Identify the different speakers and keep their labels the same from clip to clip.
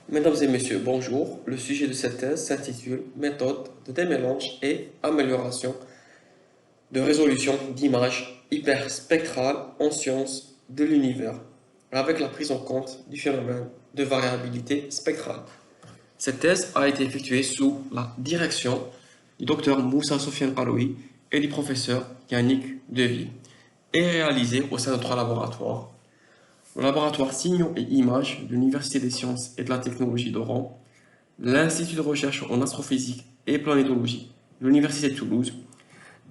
Speaker 1: Mesdames et messieurs, bonjour. Le sujet de cette thèse s'intitule Méthode de démélange et amélioration de résolution d'images hyperspectrales en sciences de l'univers, avec la prise en compte du phénomène de variabilité spectrale. Cette thèse a été effectuée sous la direction du docteur Moussa Sofiane Paloui et du professeur Yannick Deville et réalisée au sein de 3 laboratoires: le laboratoire Signaux et Images de l'Université des sciences et de la technologie d'Oran, l'Institut de recherche en astrophysique et planétologie de l'Université de Toulouse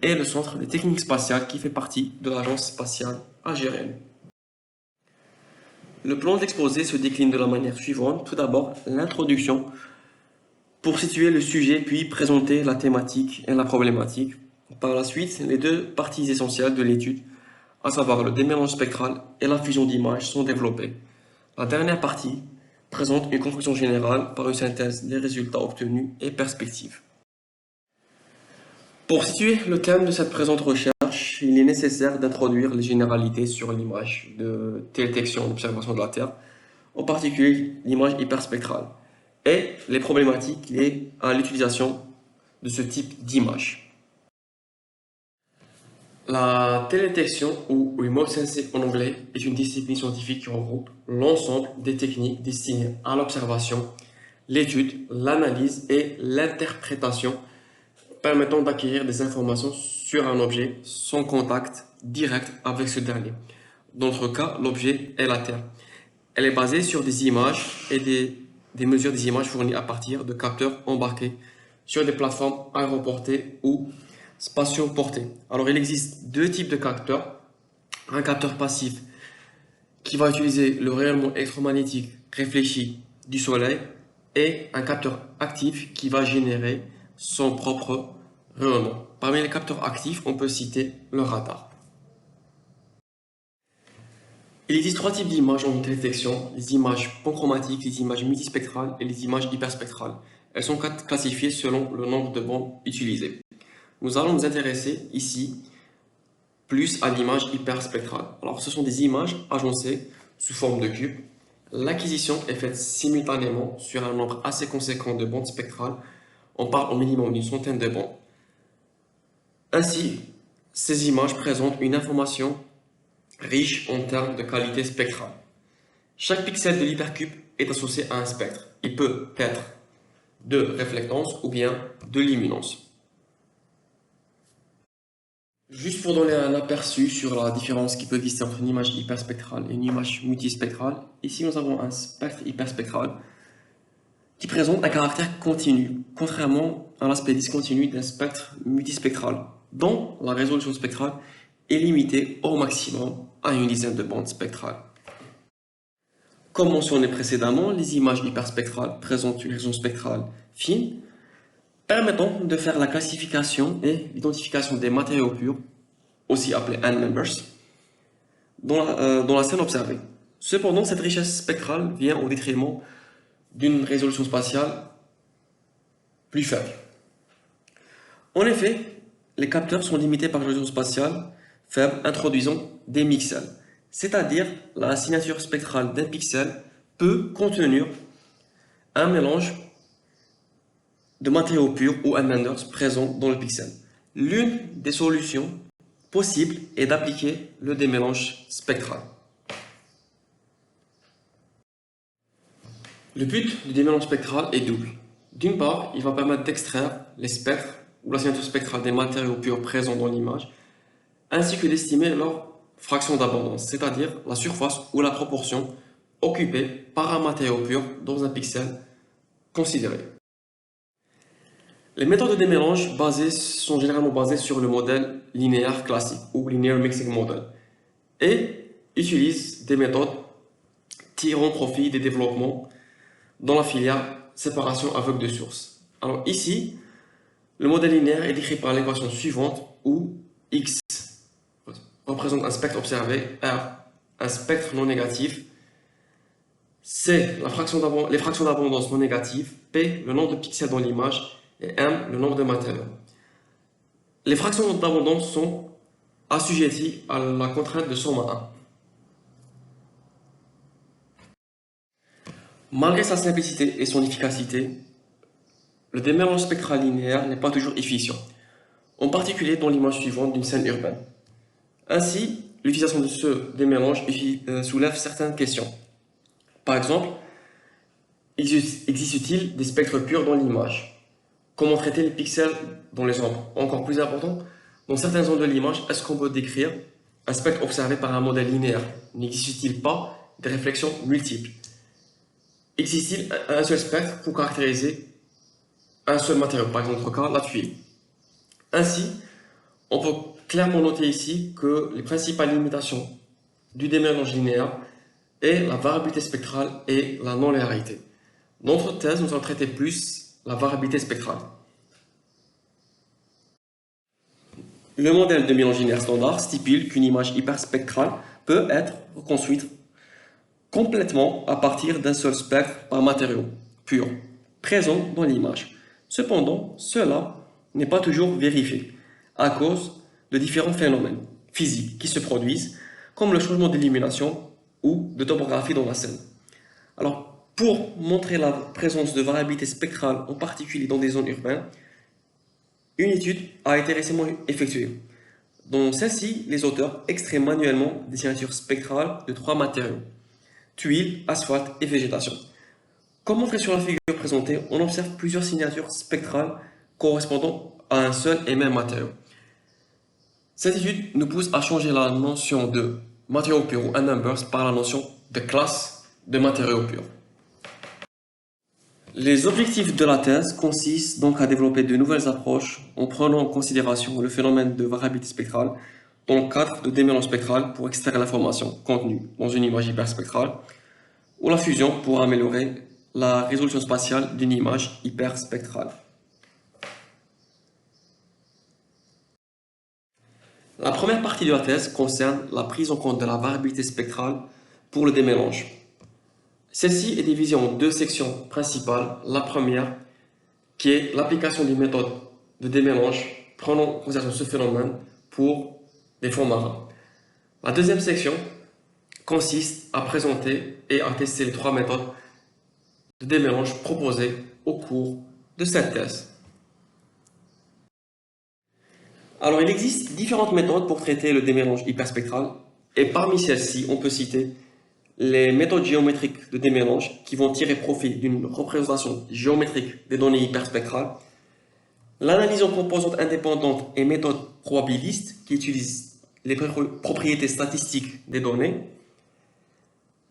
Speaker 1: et le Centre des techniques spatiales qui fait partie de l'Agence spatiale algérienne. Le plan d'exposé se décline de la manière suivante. Tout d'abord, l'introduction pour situer le sujet, puis présenter la thématique et la problématique. Par la suite, les deux parties essentielles de l'étude, à savoir le démélange spectral et la fusion d'images, sont développées. La dernière partie présente une conclusion générale par une synthèse des résultats obtenus et perspectives. Pour situer le thème de cette présente recherche, il est nécessaire d'introduire les généralités sur l'image de détection d'observation de la Terre, en particulier l'image hyperspectrale, et les problématiques liées à l'utilisation de ce type d'image. La télédétection, ou remote sensing en anglais, est une discipline scientifique qui regroupe l'ensemble des techniques destinées à l'observation, l'étude, l'analyse et l'interprétation permettant d'acquérir des informations sur un objet sans contact direct avec ce dernier. Dans notre cas, l'objet est la Terre. Elle est basée sur des images et des mesures des images fournies à partir de capteurs embarqués sur des plateformes aéroportées ou spatio-portées. Alors, il existe deux types de capteurs. Un capteur passif qui va utiliser le rayonnement électromagnétique réfléchi du Soleil et un capteur actif qui va générer son propre rayonnement. Parmi les capteurs actifs, on peut citer le radar. Il existe trois types d'images en détection: les images panchromatiques, les images multispectrales et les images hyperspectrales. Elles sont classifiées selon le nombre de bandes utilisées. Nous allons nous intéresser ici plus à l'image hyperspectrale. Alors, ce sont des images agencées sous forme de cubes. L'acquisition est faite simultanément sur un nombre assez conséquent de bandes spectrales. On parle au minimum d'une centaine de bandes. Ainsi, ces images présentent une information riche en termes de qualité spectrale. Chaque pixel de l'hypercube est associé à un spectre. Il peut être de réflectance ou bien de luminance. Juste pour donner un aperçu sur la différence qui peut exister entre une image hyperspectrale et une image multispectrale, ici nous avons un spectre hyperspectral qui présente un caractère continu, contrairement à l'aspect discontinu d'un spectre multispectral, dont la résolution spectrale est limitée au maximum à une dizaine de bandes spectrales. Comme mentionné précédemment, les images hyperspectrales présentent une résolution spectrale fine, permettant de faire la classification et l'identification des matériaux purs, aussi appelés endmembers, dans la scène observée. Cependant, cette richesse spectrale vient au détriment d'une résolution spatiale plus faible. En effet, les capteurs sont limités par une résolution spatiale faible, introduisant des mixels, c'est-à-dire la signature spectrale d'un pixel peut contenir un mélange de matériaux purs ou endmembers présents dans le pixel. L'une des solutions possibles est d'appliquer le démélange spectral. Le but du démélange spectral est double. D'une part, il va permettre d'extraire les spectres ou la signature spectrale des matériaux purs présents dans l'image, ainsi que d'estimer leur fraction d'abondance, c'est-à-dire la surface ou la proportion occupée par un matériau pur dans un pixel considéré. Les méthodes de démélange sont généralement basées sur le modèle linéaire classique ou Linear Mixing Model et utilisent des méthodes tirant profit des développements dans la filière séparation aveugle de sources. Alors ici, le modèle linéaire est décrit par l'équation suivante où X représente un spectre observé, R un spectre non négatif, C les fractions d'abondance non négatives, P le nombre de pixels dans l'image et M le nombre de matériaux. Les fractions d'abondance sont assujetties à la contrainte de somme 1. Malgré sa simplicité et son efficacité, le déménage spectral linéaire n'est pas toujours efficient, en particulier dans l'image suivante d'une scène urbaine. Ainsi, l'utilisation de ce démélange soulève certaines questions. Par exemple, existe-t-il des spectres purs dans l'image? Comment traiter les pixels dans les ombres? Encore plus important, dans certaines zones de l'image, est-ce qu'on peut décrire un spectre observé par un modèle linéaire? N'existe-t-il pas des réflexions multiples? Existe-t-il un seul spectre pour caractériser un seul matériau, par exemple, dans notre cas, la tuile? Ainsi, on peut clairement noter ici que les principales limitations du démélange linéaire est la variabilité spectrale et la non-linéarité. Dans notre thèse, nous allons traiter plus la variabilité spectrale. Le modèle de mélange linéaire standard stipule qu'une image hyperspectrale peut être reconstruite complètement à partir d'un seul spectre par matériau pur, présent dans l'image. Cependant, cela n'est pas toujours vérifié à cause de différents phénomènes physiques qui se produisent, comme le changement d'illumination ou de topographie dans la scène. Alors, pour montrer la présence de variabilité spectrale, en particulier dans des zones urbaines, une étude a été récemment effectuée. Dans celle-ci, les auteurs extraient manuellement des signatures spectrales de 3 matériaux: tuiles, asphalte et végétation. Comme montré sur la figure présentée, on observe plusieurs signatures spectrales correspondant à un seul et même matériau. Cette étude nous pousse à changer la notion de matériaux purs ou unnumbers par la notion de classe de matériaux purs. Les objectifs de la thèse consistent donc à développer de nouvelles approches en prenant en considération le phénomène de variabilité spectrale dans le cadre de démélange spectral pour extraire l'information contenue dans une image hyperspectrale ou la fusion pour améliorer la résolution spatiale d'une image hyperspectrale. La première partie de la thèse concerne la prise en compte de la variabilité spectrale pour le démélange. Celle-ci est divisée en 2 sections principales. La première, qui est l'application des méthodes de démélange prenant en considération ce phénomène pour des fonds marins. La deuxième section consiste à présenter et à tester les 3 méthodes de démélange proposées au cours de cette thèse. Alors, il existe différentes méthodes pour traiter le démélange hyperspectral, et parmi celles-ci, on peut citer les méthodes géométriques de démélange qui vont tirer profit d'une représentation géométrique des données hyperspectrales, l'analyse en composantes indépendantes et méthode probabiliste qui utilisent les propriétés statistiques des données,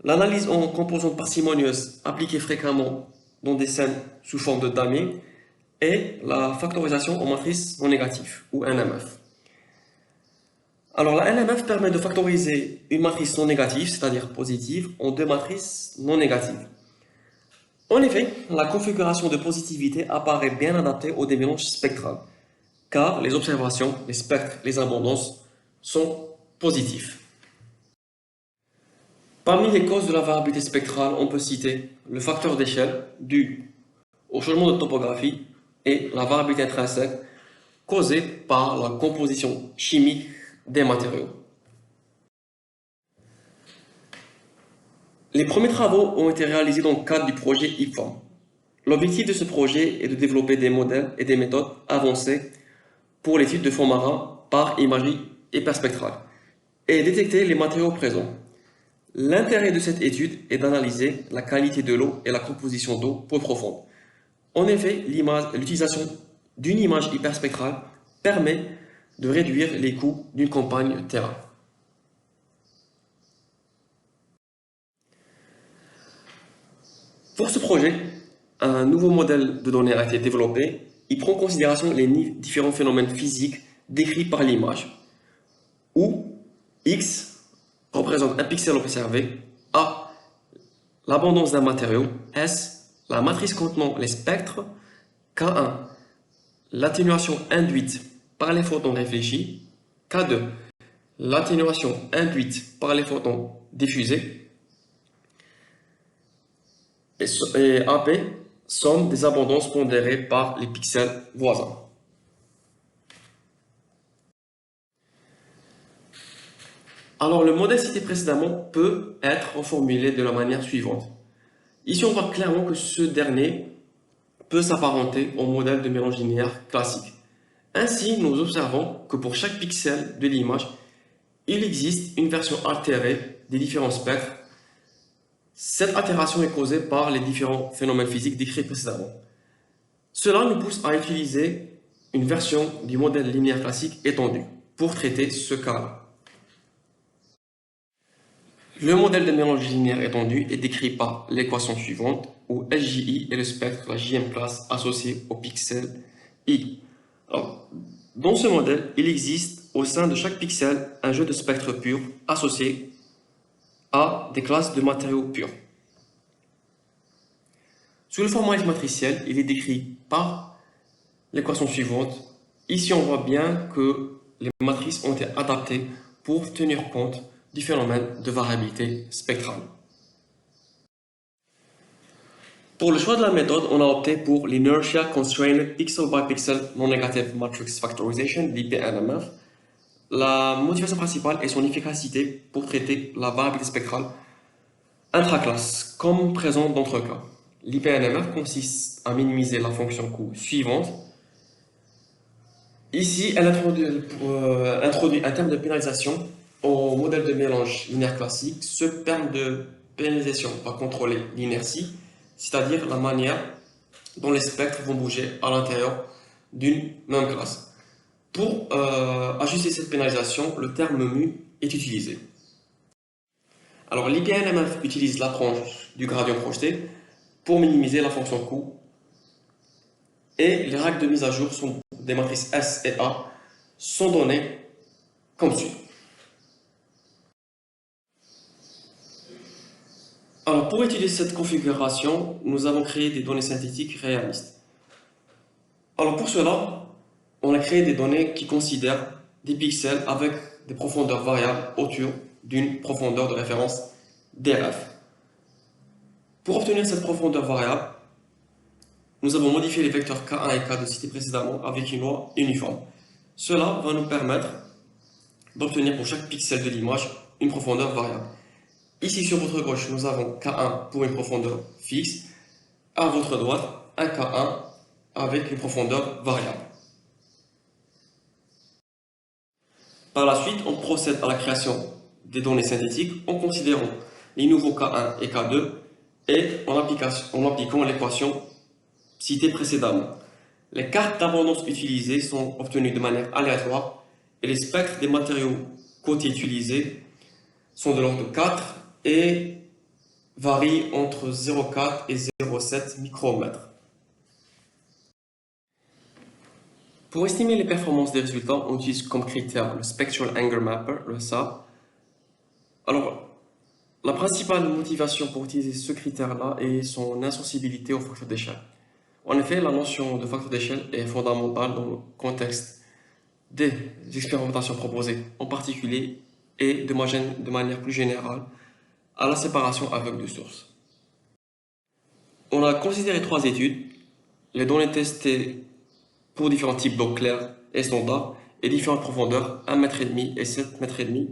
Speaker 1: l'analyse en composantes parcimonieuses appliquée fréquemment dans des scènes sous forme de damier, et la factorisation en matrice non négative ou NMF. Alors la NMF permet de factoriser une matrice non négative, c'est-à-dire positive, en 2 matrices non négatives. En effet, la configuration de positivité apparaît bien adaptée au démélange spectral, car les observations, les spectres, les abondances sont positifs. Parmi les causes de la variabilité spectrale, on peut citer le facteur d'échelle dû au changement de topographie et la variabilité intrinsèque causée par la composition chimique des matériaux. Les premiers travaux ont été réalisés dans le cadre du projet IPFORM. L'objectif de ce projet est de développer des modèles et des méthodes avancées pour l'étude de fonds marins par imagerie hyperspectrale et détecter les matériaux présents. L'intérêt de cette étude est d'analyser la qualité de l'eau et la composition d'eau peu profonde. En effet, l'utilisation d'une image hyperspectrale permet de réduire les coûts d'une campagne terrain. Pour ce projet, un nouveau modèle de données a été développé. Il prend en considération les différents phénomènes physiques décrits par l'image, où X représente un pixel observé, A l'abondance d'un matériau, S la matrice contenant les spectres, K1 l'atténuation induite par les photons réfléchis, K2 l'atténuation induite par les photons diffusés, et AP somme des abondances pondérées par les pixels voisins. Alors le modèle cité précédemment peut être reformulé de la manière suivante. Ici, on voit clairement que ce dernier peut s'apparenter au modèle de mélange linéaire classique. Ainsi, nous observons que pour chaque pixel de l'image, il existe une version altérée des différents spectres. Cette altération est causée par les différents phénomènes physiques décrits précédemment. Cela nous pousse à utiliser une version du modèle linéaire classique étendu pour traiter ce cas-là. Le modèle de mélange linéaire étendu est décrit par l'équation suivante, où LJI est le spectre de la JM classe associé au pixel I. Alors, dans ce modèle, il existe au sein de chaque pixel un jeu de spectres purs associé à des classes de matériaux purs. Sous le format matriciel, il est décrit par l'équation suivante. Ici, on voit bien que les matrices ont été adaptées pour tenir compte du phénomène de variabilité spectrale. Pour le choix de la méthode, on a opté pour l'Inertia Constrained Pixel by Pixel Non-Negative Matrix Factorization, l'IPNMF. La motivation principale est son efficacité pour traiter la variabilité spectrale intraclasse, comme présent dans notre cas. L'IPNMF consiste à minimiser la fonction coût suivante. Ici, elle introduit un terme de pénalisation au modèle de mélange linéaire classique. Ce terme de pénalisation va contrôler l'inertie, c'est-à-dire la manière dont les spectres vont bouger à l'intérieur d'une même classe. Pour ajuster cette pénalisation, le terme mu est utilisé. Alors, l'IPNMF utilise l'approche du gradient projeté pour minimiser la fonction coût. Et les règles de mise à jour des matrices S et A sont données comme suit. Alors, pour étudier cette configuration, nous avons créé des données synthétiques réalistes. Alors, pour cela, on a créé des données qui considèrent des pixels avec des profondeurs variables autour d'une profondeur de référence DRF. Pour obtenir cette profondeur variable, nous avons modifié les vecteurs K1 et K2 cités précédemment avec une loi uniforme. Cela va nous permettre d'obtenir pour chaque pixel de l'image une profondeur variable. Ici sur votre gauche, nous avons K1 pour une profondeur fixe. À votre droite, un K1 avec une profondeur variable. Par la suite, on procède à la création des données synthétiques en considérant les nouveaux K1 et K2 et en appliquant l'équation citée précédemment. Les cartes d'abondance utilisées sont obtenues de manière aléatoire et les spectres des matériaux côtiers utilisés sont de l'ordre de 4 et varient entre 0,4 et 0,7 micromètres. Pour estimer les performances des résultats, on utilise comme critère le Spectral Angle Mapper, le SAM. Alors, la principale motivation pour utiliser ce critère-là est son insensibilité au facteur d'échelle. En effet, la notion de facteur d'échelle est fondamentale dans le contexte des expérimentations proposées, en particulier, et de manière plus générale, à la séparation aveugle de sources. On a considéré 3 études, les données testées pour différents types d'eau claire et standard, et différentes profondeurs, 1,5 m et 7,5 m,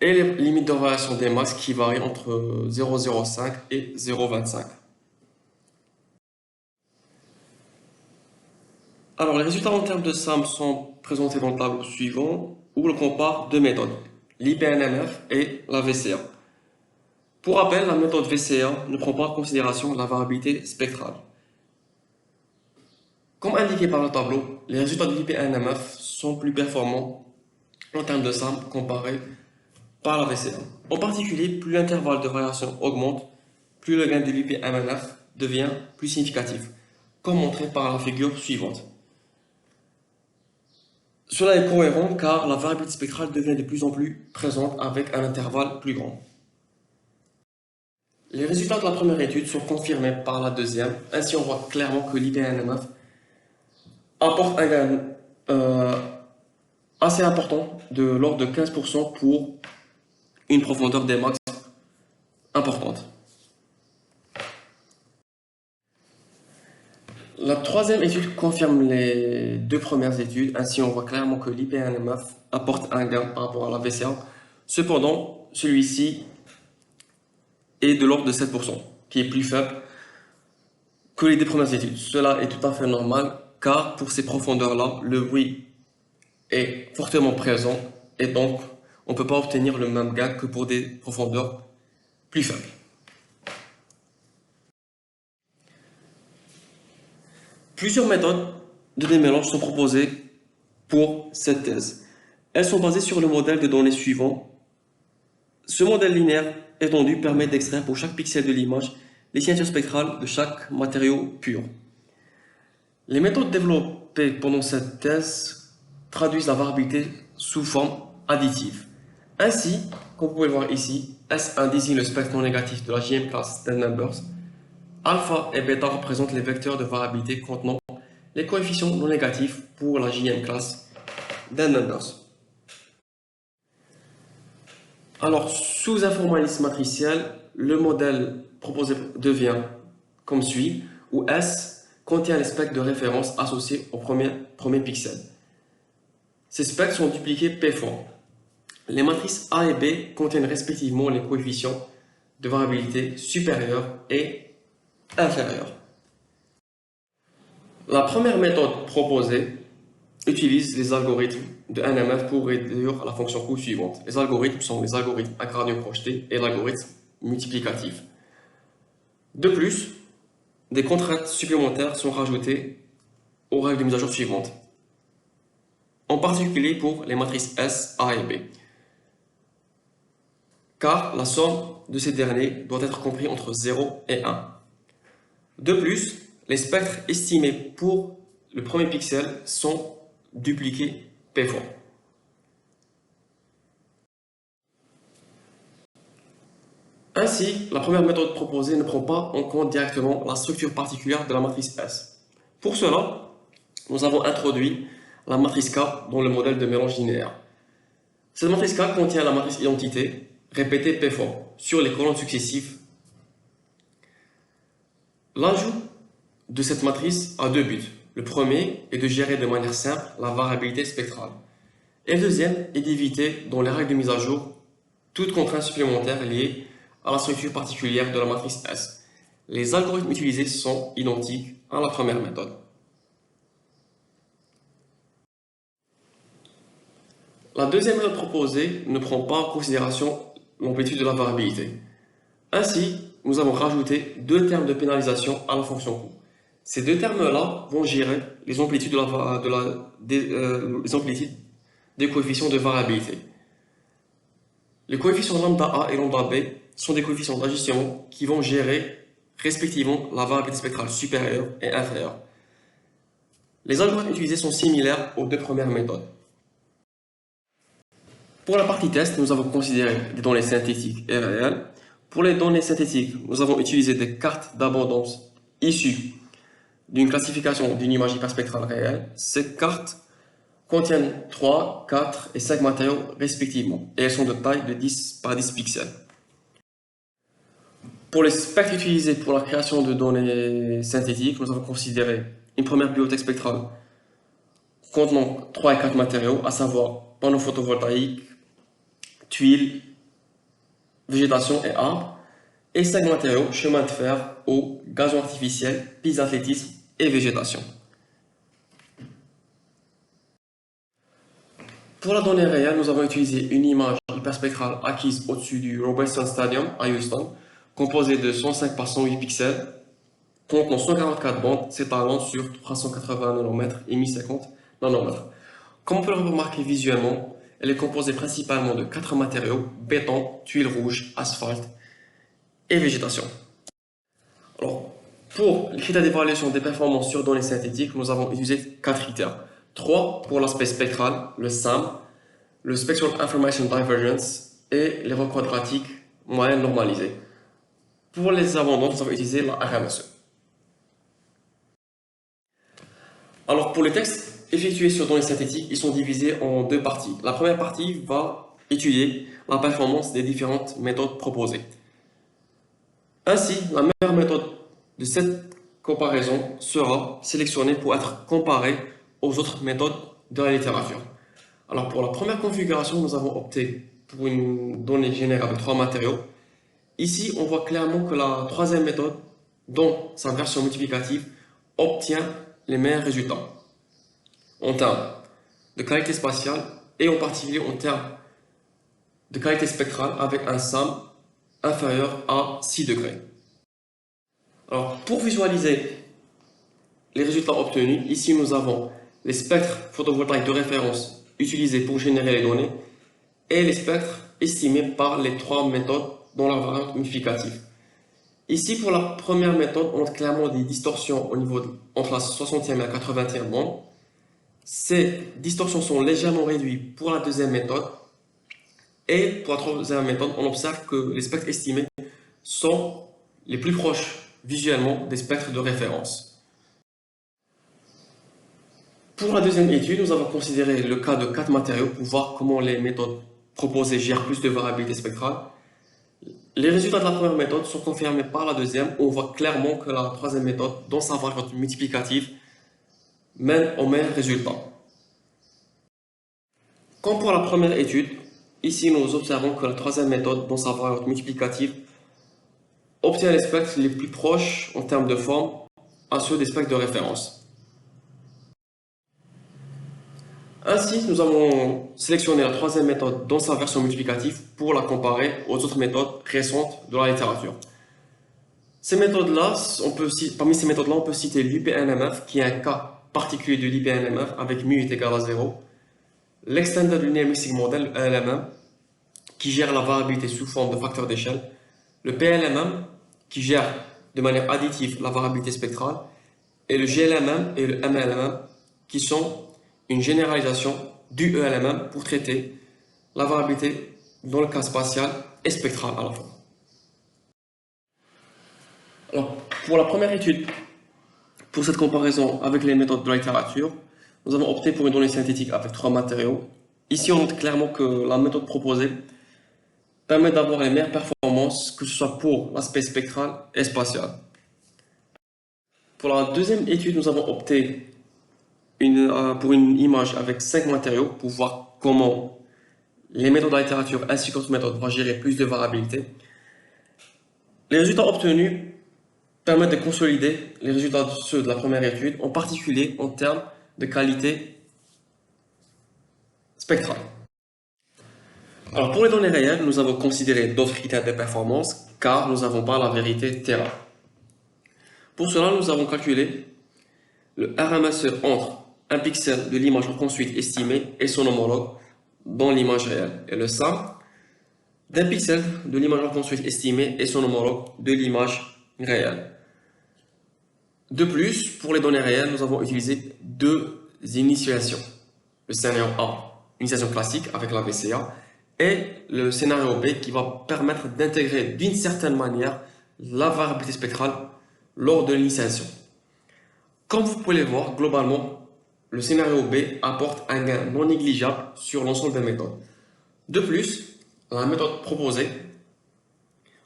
Speaker 1: et les limites de variation des max qui varient entre 0,05 et 0,25. Alors, les résultats en termes de SAM sont présentés dans le tableau suivant, où l'on compare deux méthodes, l'IPNMF et la VCA. Pour rappel, la méthode VCA ne prend pas en considération la variabilité spectrale. Comme indiqué par le tableau, les résultats de l'IPNMF sont plus performants en termes de SAM comparés par la VCA. En particulier, plus l'intervalle de variation augmente, plus le gain de l'IPNMF devient plus significatif, comme montré par la figure suivante. Cela est cohérent car la variabilité spectrale devient de plus en plus présente avec un intervalle plus grand. Les résultats de la première étude sont confirmés par la deuxième. Ainsi, on voit clairement que l'IPNMF apporte un gain assez important de l'ordre de 15% pour une profondeur des max importante. La troisième étude confirme les deux premières études. Ainsi, on voit clairement que l'IPNMF apporte un gain par rapport à la VCA. Cependant, celui-ci est de l'ordre de 7%, qui est plus faible que les deux premières études. Cela est tout à fait normal, car pour ces profondeurs-là, le bruit est fortement présent, et donc on ne peut pas obtenir le même gain que pour des profondeurs plus faibles. Plusieurs méthodes de démélange sont proposées pour cette thèse. Elles sont basées sur le modèle de données suivant. Ce modèle linéaire étendu permet d'extraire pour chaque pixel de l'image les signatures spectrales de chaque matériau pur. Les méthodes développées pendant cette thèse traduisent la variabilité sous forme additive. Ainsi, comme vous pouvez le voir ici, S1 désigne le spectre non négatif de la JM class des numbers. Alpha et bêta représentent les vecteurs de variabilité contenant les coefficients non négatifs pour la JM class des numbers. Alors, sous un formalisme matriciel, le modèle proposé devient comme suit, où S contient les spectres de référence associés au premier pixel. Ces spectres sont dupliqués P fois. Les matrices A et B contiennent respectivement les coefficients de variabilité supérieurs et inférieurs. La première méthode proposée utilise les algorithmes de NMF pour réduire la fonction coût suivante. Les algorithmes sont les algorithmes à gradient projeté et l'algorithme multiplicatif. De plus, des contraintes supplémentaires sont rajoutées aux règles de mise à jour suivantes, en particulier pour les matrices S, A et B, car la somme de ces derniers doit être comprise entre 0 et 1. De plus, les spectres estimés pour le premier pixel sont dupliqués P fois. Ainsi, la première méthode proposée ne prend pas en compte directement la structure particulière de la matrice S. Pour cela, nous avons introduit la matrice K dans le modèle de mélange linéaire. Cette matrice K contient la matrice identité répétée P fois sur les colonnes successives. L'ajout de cette matrice a deux buts. Le premier est de gérer de manière simple la variabilité spectrale. Et le deuxième est d'éviter, dans les règles de mise à jour, toute contrainte supplémentaire liée à la structure particulière de la matrice S. Les algorithmes utilisés sont identiques à la première méthode. La deuxième méthode proposée ne prend pas en considération l'amplitude de la variabilité. Ainsi, nous avons rajouté deux termes de pénalisation à la fonction coût. Ces deux termes-là vont gérer les amplitudes, les amplitudes des coefficients de variabilité. Les coefficients lambda A et lambda B sont des coefficients d'ajustement qui vont gérer respectivement la variabilité spectrale supérieure et inférieure. Les algorithmes utilisés sont similaires aux deux premières méthodes. Pour la partie test, nous avons considéré des données synthétiques et réelles. Pour les données synthétiques, nous avons utilisé des cartes d'abondance issues d'une classification d'une image hyperspectrale réelle. Ces cartes contiennent 3, 4 et 5 matériaux respectivement, et elles sont de taille de 10 par 10 pixels. Pour les spectres utilisés pour la création de données synthétiques, nous avons considéré une première bibliothèque spectrale contenant 3 et 4 matériaux, à savoir panneaux photovoltaïques, tuiles, végétation et arbres, et 5 matériaux, chemin de fer, eau, gazon artificiel, pistes d'athlétisme et végétation. Pour la donnée réelle, nous avons utilisé une image hyperspectrale acquise au-dessus du Robertson Stadium à Houston, composée de 105 par 108 pixels, contenant 144 bandes s'étalant sur 380 nanomètres et 1050 nanomètres. Comme on peut le remarquer visuellement, elle est composée principalement de 4 matériaux: béton, tuiles rouges, asphalte et végétation. Alors, pour les critères d'évaluation des performances sur données synthétiques, nous avons utilisé 4 critères. 3 pour l'aspect spectral, le SAM, le Spectral Information Divergence et l'erreur quadratique moyenne normalisée. Pour les abondances, nous avons utilisé la RMSE. Alors, pour les textes effectués sur données synthétiques, ils sont divisés en deux parties. La première partie va étudier la performance des différentes méthodes proposées. Ainsi, la meilleure méthode de cette comparaison sera sélectionnée pour être comparée aux autres méthodes de la littérature. Alors, pour la première configuration, nous avons opté pour une donnée générée avec 3 matériaux Ici, on voit clairement que la troisième méthode, dans sa version multiplicative, obtient les meilleurs résultats en termes de qualité spatiale et en particulier en termes de qualité spectrale avec un SAM inférieur à 6 degrés. Alors, pour visualiser les résultats obtenus, ici nous avons les spectres photovoltaïques de référence utilisés pour générer les données et les spectres estimés par les trois méthodes dans leur variante multiplicative. Ici, pour la première méthode, on a clairement des distorsions au niveau entre la 60e et la 80e bande. Ces distorsions sont légèrement réduites pour la deuxième méthode. Et pour la troisième méthode, on observe que les spectres estimés sont les plus proches visuellement des spectres de référence. Pour la deuxième étude, nous avons considéré le cas de 4 matériaux pour voir comment les méthodes proposées gèrent plus de variabilité spectrale. Les résultats de la première méthode sont confirmés par la deuxième. On voit clairement que la troisième méthode, dans sa variante multiplicative, mène au meilleur résultat. Comme pour la première étude, ici nous observons que la troisième méthode, dans sa variante multiplicative, obtient les spectres les plus proches en termes de forme à ceux des spectres de référence. Ainsi, nous avons sélectionné la troisième méthode dans sa version multiplicative pour la comparer aux autres méthodes récentes de la littérature. Ces méthodes-là, parmi ces méthodes-là, on peut citer l'UPNMF, qui est un cas particulier de l'UPNMF avec mu est égal à 0, l'Extended Linear Mixing Model, LMM, qui gère la variabilité sous forme de facteur d'échelle, le PLMM, qui gère de manière additive la variabilité spectrale, et le GLMM et le MLMM, qui sont une généralisation du ELMM pour traiter la variabilité dans le cas spatial et spectral à la fois. Alors, pour la première étude, pour cette comparaison avec les méthodes de la littérature, nous avons opté pour une donnée synthétique avec 3 matériaux. Ici, on note clairement que la méthode proposée permet d'avoir les meilleures performances, que ce soit pour l'aspect spectral et spatial. Pour la deuxième étude, nous avons opté pour une image avec 5 matériaux pour voir comment les méthodes de la littérature ainsi qu'autres méthodes vont gérer plus de variabilité. Les résultats obtenus permettent de consolider les résultats de ceux de la première étude, en particulier en termes de qualité spectrale. Alors pour les données réelles, nous avons considéré d'autres critères de performance car nous n'avons pas la vérité terrain. Pour cela, nous avons calculé le RMSE entre un pixel de l'image reconstruite estimée et son homologue dans l'image réelle, et le SAM d'un pixel de l'image reconstruite estimée et son homologue de l'image réelle. De plus, pour les données réelles, nous avons utilisé 2 initialisations. Le scénario A, initialisation classique avec la VCA, et le scénario B qui va permettre d'intégrer d'une certaine manière la variabilité spectrale lors de l'initialisation. Comme vous pouvez le voir, globalement, le scénario B apporte un gain non négligeable sur l'ensemble des méthodes. De plus, la méthode proposée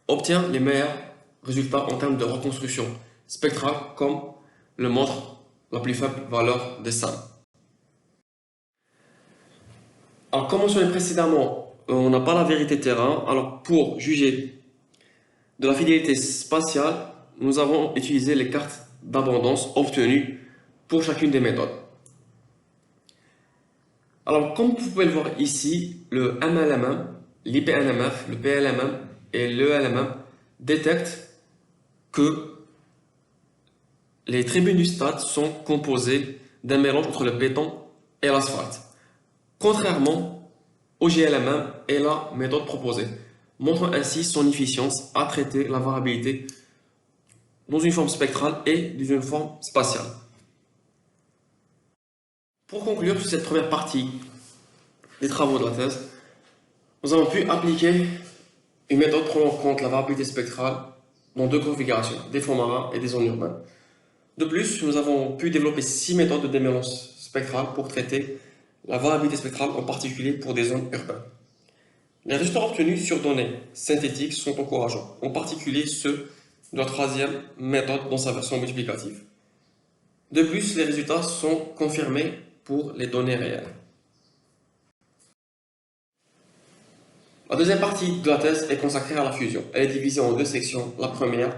Speaker 1: obtient les meilleurs résultats en termes de reconstruction spectrale, comme le montre la plus faible valeur des SAM. Alors, comme mentionné précédemment, on n'a pas la vérité terrain. Alors, pour juger de la fidélité spatiale, nous avons utilisé les cartes d'abondance obtenues pour chacune des méthodes. Alors, comme vous pouvez le voir ici, le MLMM, l'IPNMF, le PLMM et l'ELMM détectent que les tribunes du stade sont composées d'un mélange entre le béton et l'asphalte, contrairement au GLMM et la méthode proposée, montrant ainsi son efficience à traiter la variabilité dans une forme spectrale et dans une forme spatiale. Pour conclure sur cette première partie des travaux de la thèse, nous avons pu appliquer une méthode prenant en compte la variabilité spectrale dans 2 configurations, des fonds marins et des zones urbaines. De plus, nous avons pu développer 6 méthodes de démélange spectral pour traiter la variabilité spectrale, en particulier pour des zones urbaines. Les résultats obtenus sur données synthétiques sont encourageants, en particulier ceux de la troisième méthode dans sa version multiplicative. De plus, les résultats sont confirmés pour les données réelles. La deuxième partie de la thèse est consacrée à la fusion. Elle est divisée en deux sections. La première,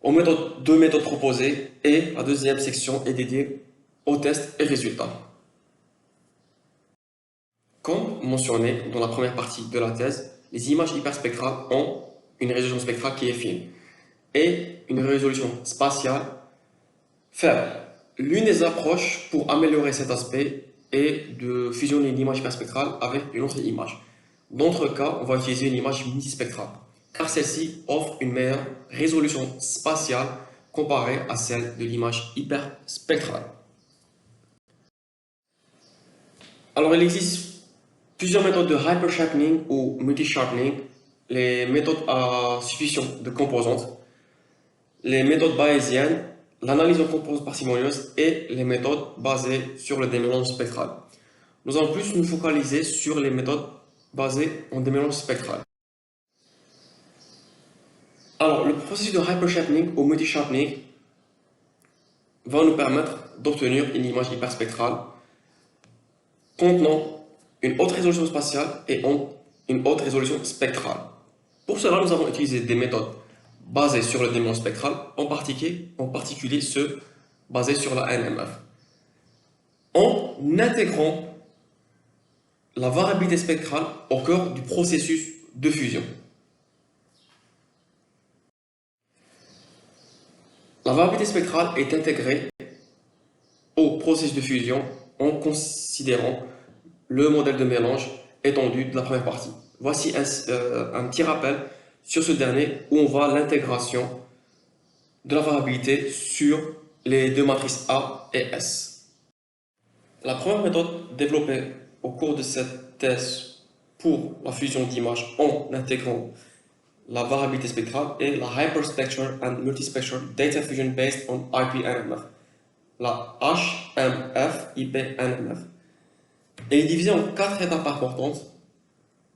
Speaker 1: deux méthodes proposées, et la deuxième section est dédiée aux tests et résultats. Comme mentionné dans la première partie de la thèse, les images hyperspectrales ont une résolution spectrale qui est fine et une résolution spatiale faible. L'une des approches pour améliorer cet aspect est de fusionner une image hyperspectrale avec une autre image. Dans notre cas, on va utiliser une image multispectrale, car celle-ci offre une meilleure résolution spatiale comparée à celle de l'image hyperspectrale. Alors, il existe plusieurs méthodes de hypersharpening ou multi-sharpening, les méthodes à substitution de composantes, les méthodes bayésiennes, l'analyse en composantes parcimonieuses et les méthodes basées sur le démélange spectral. Nous allons plus nous focaliser sur les méthodes basées en démélange spectral. Alors, le processus de hypersharpening ou multi-sharpening va nous permettre d'obtenir une image hyperspectrale contenant une haute résolution spatiale et une haute résolution spectrale. Pour cela, nous avons utilisé des méthodes basées sur le démélange spectral, en particulier ceux basés sur la NMF, en intégrant la variabilité spectrale au cœur du processus de fusion. La variabilité spectrale est intégrée au processus de fusion en considérant le modèle de mélange étendu de la première partie. Voici un petit rappel sur ce dernier où on voit l'intégration de la variabilité sur les deux matrices A et S. La première méthode développée au cours de cette thèse pour la fusion d'images en intégrant la variabilité spectrale est la Hyperspectral and Multispectral Data Fusion Based on IP-NMF, la HMF-IP-NMF. Elle est divisée en 4 étapes importantes.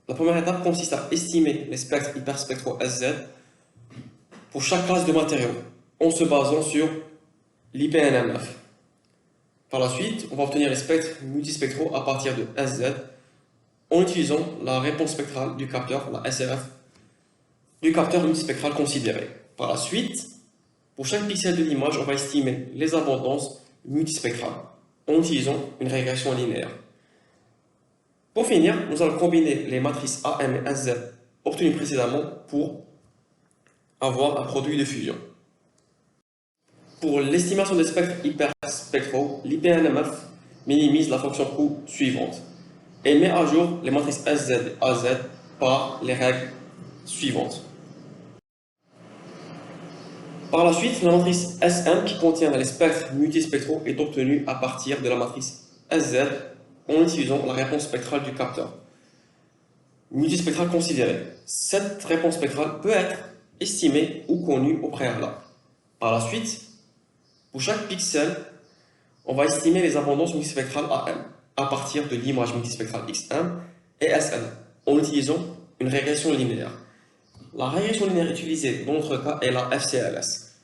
Speaker 1: La première étape consiste à estimer les spectres hyperspectraux SZ pour chaque classe de matériaux en se basant sur l'IP-NMF. Par la suite, on va obtenir les spectres multispectraux à partir de SZ en utilisant la réponse spectrale du capteur, la SRF, du capteur multispectral considéré. Par la suite, pour chaque pixel de l'image, on va estimer les abondances multispectrales en utilisant une régression linéaire. Pour finir, nous allons combiner les matrices AM et SZ obtenues précédemment pour avoir un produit de fusion. Pour l'estimation des spectres hyperspectraux, l'IP-NMF minimise la fonction coût suivante et met à jour les matrices SZ et AZ par les règles suivantes. Par la suite, la matrice SM qui contient les spectres multispectraux est obtenue à partir de la matrice SZ en utilisant la réponse spectrale du capteur multispectral considéré. Cette réponse spectrale peut être estimée ou connue au préalable. Par la suite, pour chaque pixel, on va estimer les abondances multispectrales AM à partir de l'image multispectrale XM et SM en utilisant une régression linéaire. La régression linéaire utilisée dans notre cas est la FCLS.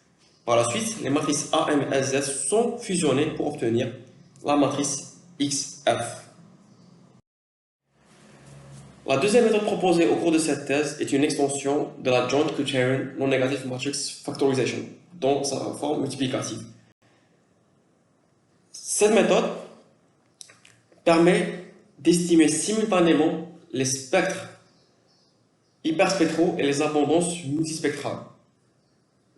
Speaker 1: Par la suite, les matrices AM et SZ sont fusionnées pour obtenir la matrice XF. La deuxième méthode proposée au cours de cette thèse est une extension de la Joint Criterion Non-Negative Matrix Factorization dans sa forme multiplicative. Cette méthode permet d'estimer simultanément les spectres hyperspectraux et les abondances multispectrales.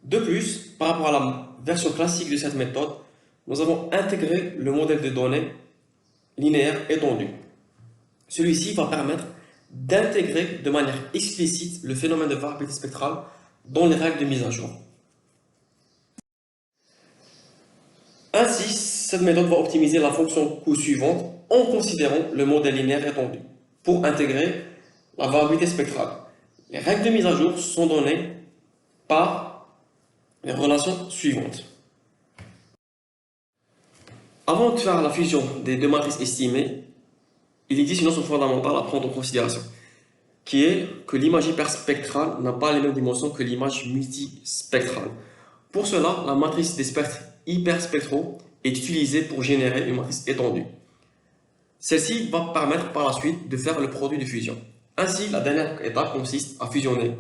Speaker 1: De plus, par rapport à la version classique de cette méthode, nous avons intégré le modèle de données linéaire étendu. Celui-ci va permettre d'intégrer de manière explicite le phénomène de variabilité spectrale dans les règles de mise à jour. Ainsi, cette méthode va optimiser la fonction coût suivante en considérant le modèle linéaire étendu pour intégrer la variabilité spectrale. Les règles de mise à jour sont données par les relations suivantes. Avant de faire la fusion des deux matrices estimées, il existe une notion fondamentale à prendre en considération, qui est que l'image hyperspectrale n'a pas les mêmes dimensions que l'image multispectrale. Pour cela, la matrice des spectres hyperspectraux est utilisée pour générer une matrice étendue. Celle-ci va permettre par la suite de faire le produit de fusion. Ainsi, la dernière étape consiste à fusionner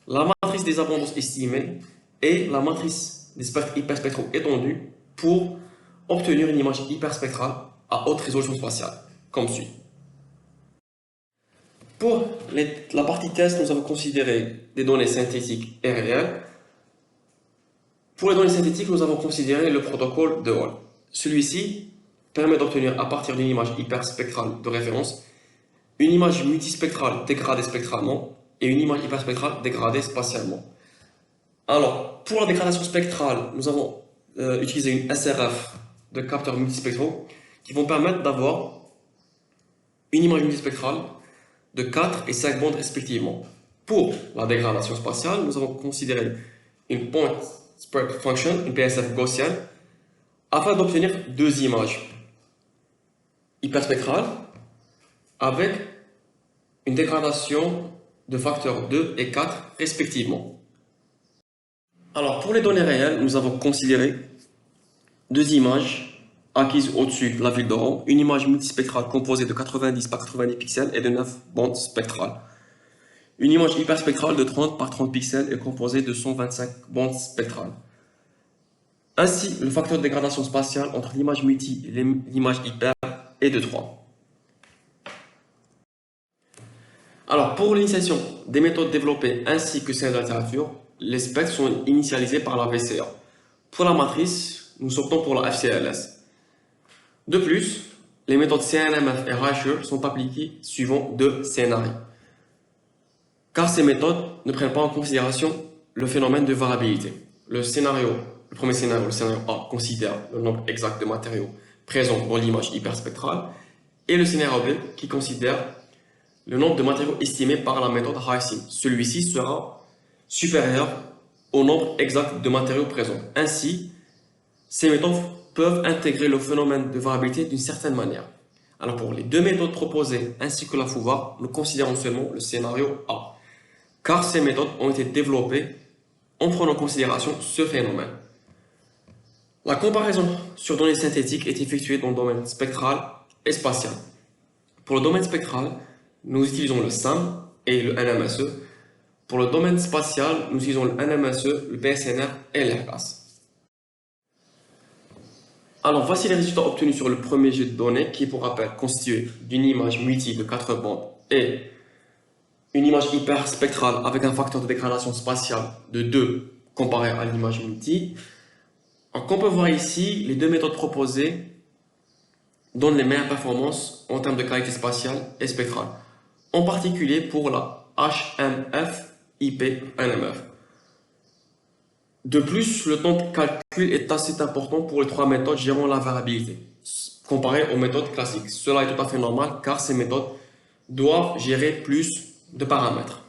Speaker 1: la matrice des abondances estimées et la matrice des spectres hyperspectraux étendus pour obtenir une image hyperspectrale à haute résolution spatiale, comme suit. Pour la partie test, nous avons considéré des données synthétiques et réelles. Pour les données synthétiques, nous avons considéré le protocole de Hall. Celui-ci permet d'obtenir à partir d'une image hyperspectrale de référence une image multispectrale dégradée spectralement et une image hyperspectrale dégradée spatialement. Alors, pour la dégradation spectrale, nous avons utilisé une SRF de capteurs multispectraux qui vont permettre d'avoir une image multispectrale de 4 et 5 bandes respectivement. Pour la dégradation spatiale, nous avons considéré une point spread function, une PSF gaussienne, afin d'obtenir deux images hyperspectrales avec une dégradation de facteurs 2 et 4 respectivement. Alors, pour les données réelles, nous avons considéré deux images acquises au-dessus de la ville d'Oran, une image multispectrale composée de 90 par 90 pixels et de 9 bandes spectrales. Une image hyperspectrale de 30 par 30 pixels est composée de 125 bandes spectrales. Ainsi, le facteur de dégradation spatiale entre l'image multi et l'image hyper est de 3. Alors, pour l'initialisation des méthodes développées ainsi que celles de la littérature, les spectres sont initialisés par la VCA. Pour la matrice, nous optons pour la FCLS. De plus, les méthodes CNMF et Reicher sont appliquées suivant deux scénarios. Car ces méthodes ne prennent pas en considération le phénomène de variabilité. Le premier scénario, le scénario A, considère le nombre exact de matériaux présents dans l'image hyperspectrale, et le scénario B, qui considère le nombre de matériaux estimés par la méthode Ising. Celui-ci sera supérieur au nombre exact de matériaux présents. Ainsi, ces méthodes peuvent intégrer le phénomène de variabilité d'une certaine manière. Alors pour les deux méthodes proposées ainsi que la fouva, nous considérons seulement le scénario A, car ces méthodes ont été développées en prenant en considération ce phénomène. La comparaison sur données synthétiques est effectuée dans le domaine spectral et spatial. Pour le domaine spectral, nous utilisons le SAM et le NMSE. Pour le domaine spatial, nous utilisons le NMSE, le PSNR et l'ERGAS. Alors, voici les résultats obtenus sur le premier jet de données qui est, pour rappel, constitué d'une image multi de 4 bandes et une image hyperspectrale avec un facteur de dégradation spatiale de 2 comparé à l'image multi. Donc, on peut voir ici, les deux méthodes proposées donnent les meilleures performances en termes de qualité spatiale et spectrale, en particulier pour la HMF-IP-NMF. De plus, le temps de calcul est assez important pour les trois méthodes gérant la variabilité, comparé aux méthodes classiques. Cela est tout à fait normal car ces méthodes doivent gérer plus de paramètres.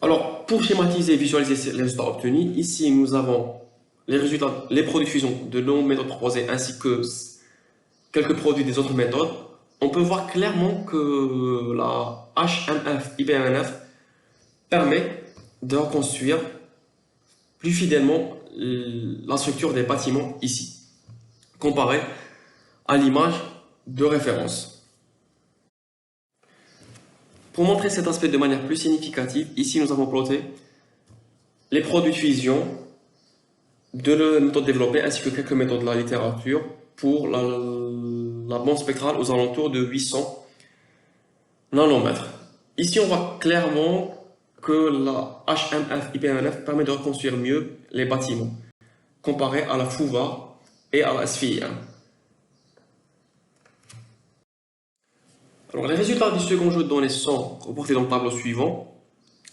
Speaker 1: Alors, pour schématiser et visualiser les résultats obtenus, ici nous avons les résultats, les produits de fusion de nos méthodes proposées ainsi que quelques produits des autres méthodes. On peut voir clairement que la HMF-IPMNF permet de reconstruire plus fidèlement la structure des bâtiments ici, comparé à l'image de référence. Pour montrer cet aspect de manière plus significative, ici nous avons ploté les produits de fusion de la méthode développée ainsi que quelques méthodes de la littérature pour la bande spectrale aux alentours de 800 nanomètres. Ici on voit clairement que la HMF-IPMNF permet de reconstruire mieux les bâtiments comparé à la fouva et à la SFIM. Alors, les résultats du second jeu de données sont reportés dans le tableau suivant.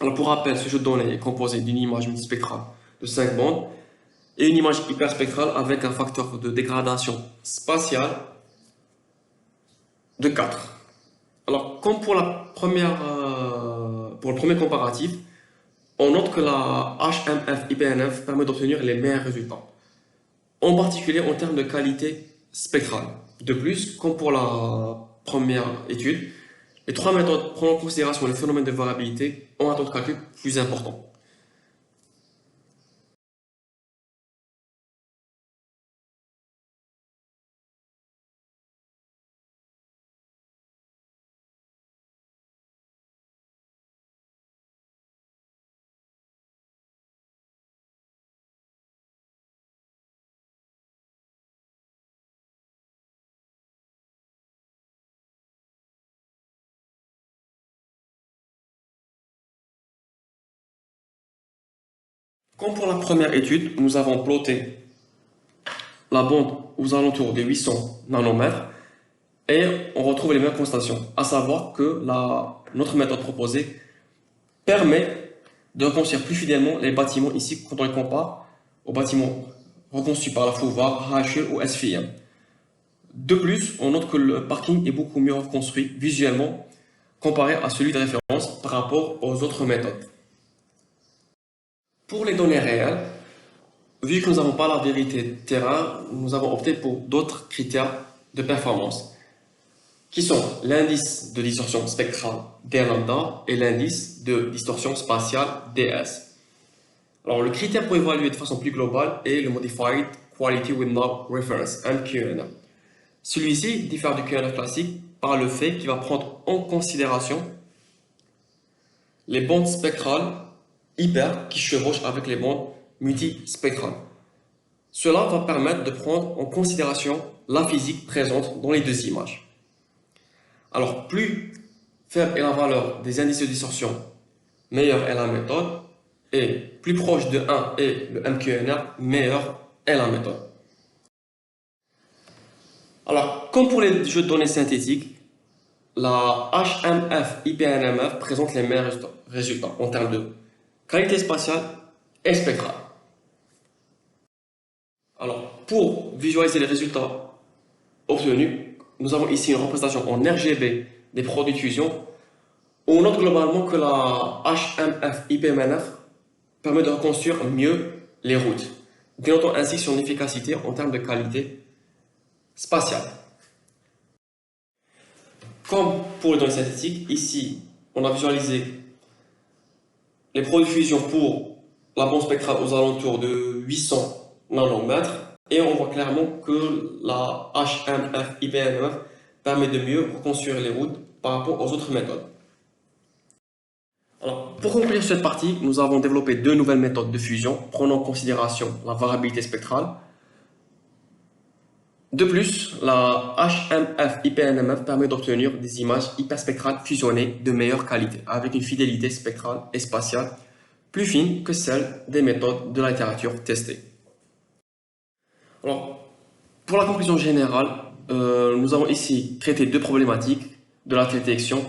Speaker 1: Alors, pour rappel, ce jeu de données est composé d'une image multispectrale de 5 bandes et une image hyperspectrale avec un facteur de dégradation spatiale de 4. Alors, comme pour pour le premier comparatif, on note que la HMF-IPNF permet d'obtenir les meilleurs résultats, en particulier en termes de qualité spectrale. De plus, comme pour la première étude, les trois méthodes prennent en considération les phénomènes de variabilité ont un temps de calcul plus important. Comme pour la première étude, nous avons ploté la bande aux alentours de 800 nanomètres et on retrouve les mêmes constatations, à savoir que notre méthode proposée permet de reconstruire plus fidèlement les bâtiments ici quand on les compare aux bâtiments reconstruits par la Fouvar, HL ou SFIM. De plus, on note que le parking est beaucoup mieux reconstruit visuellement comparé à celui de référence par rapport aux autres méthodes. Pour les données réelles, vu que nous n'avons pas la vérité terrain, nous avons opté pour d'autres critères de performance, qui sont l'indice de distorsion spectrale d lambda et l'indice de distorsion spatiale ds. Alors, le critère pour évaluer de façon plus globale est le Modified Quality with No Reference, MQNR. Celui-ci diffère du QNR classique par le fait qu'il va prendre en considération les bandes spectrales hyper qui chevauchent avec les bandes multispectrales. Cela va permettre de prendre en considération la physique présente dans les deux images. Alors, plus faible est la valeur des indices de distorsion, meilleure est la méthode, et plus proche de 1 est le MQNR, meilleure est la méthode. Alors, comme pour les jeux de données synthétiques, la HMF IPNMF présente les meilleurs résultats en termes de qualité spatiale et spectrale. Alors, pour visualiser les résultats obtenus, nous avons ici une représentation en RGB des produits de fusion. On note globalement que la HMF IPMNF permet de reconstruire mieux les routes, dénotant ainsi son efficacité en termes de qualité spatiale. Comme pour les données synthétiques, ici, on a visualisé les produits de fusion pour la bande spectrale aux alentours de 800 nanomètres et on voit clairement que la HMF IPMF permet de mieux reconstruire les routes par rapport aux autres méthodes. Alors, pour conclure cette partie, nous avons développé deux nouvelles méthodes de fusion prenant en considération la variabilité spectrale. De plus, la HMF IPNMF permet d'obtenir des images hyperspectrales fusionnées de meilleure qualité, avec une fidélité spectrale et spatiale plus fine que celle des méthodes de la littérature testée. Alors, pour la conclusion générale, nous avons ici traité deux problématiques de la détection,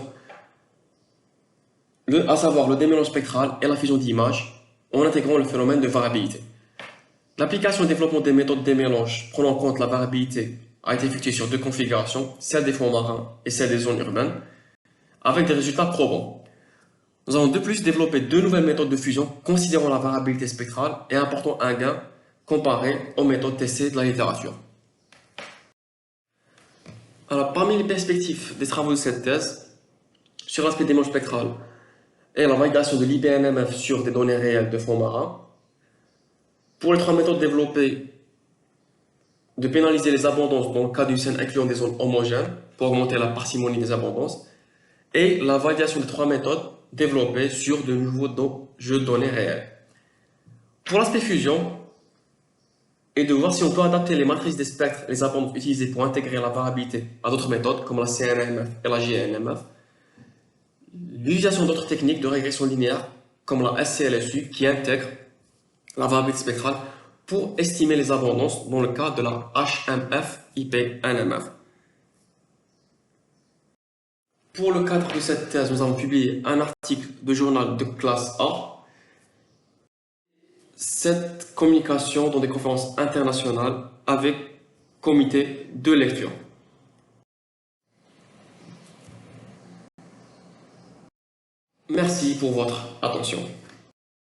Speaker 1: à savoir le démélange spectral et la fusion d'images, en intégrant le phénomène de variabilité. L'application et développement des méthodes de démélange prenant en compte la variabilité a été effectuée sur deux configurations, celle des fonds marins et celle des zones urbaines, avec des résultats probants. Nous avons de plus développé deux nouvelles méthodes de fusion considérant la variabilité spectrale et apportant un gain comparé aux méthodes testées de la littérature. Alors, parmi les perspectives des travaux de cette thèse, sur l'aspect démélange spectral et la validation de l'IPNMF sur des données réelles de fonds marins, pour les trois méthodes développées, de pénaliser les abondances dans le cas d'une scène incluant des zones homogènes pour augmenter la parcimonie des abondances, et la validation des trois méthodes développées sur de nouveaux jeux de données réels. Pour l'aspect fusion, et de voir si on peut adapter les matrices des spectres et les abondances utilisées pour intégrer la variabilité à d'autres méthodes comme la CNMF et la JNMF, l'utilisation d'autres techniques de régression linéaire comme la SCLSU qui intègre la variabilité spectrale pour estimer les abondances dans le cas de la HMF IPNMF. Pour le cadre de cette thèse, nous avons publié un article de journal de classe A. Cette communication dans des conférences internationales avec comité de lecture. Merci pour votre attention.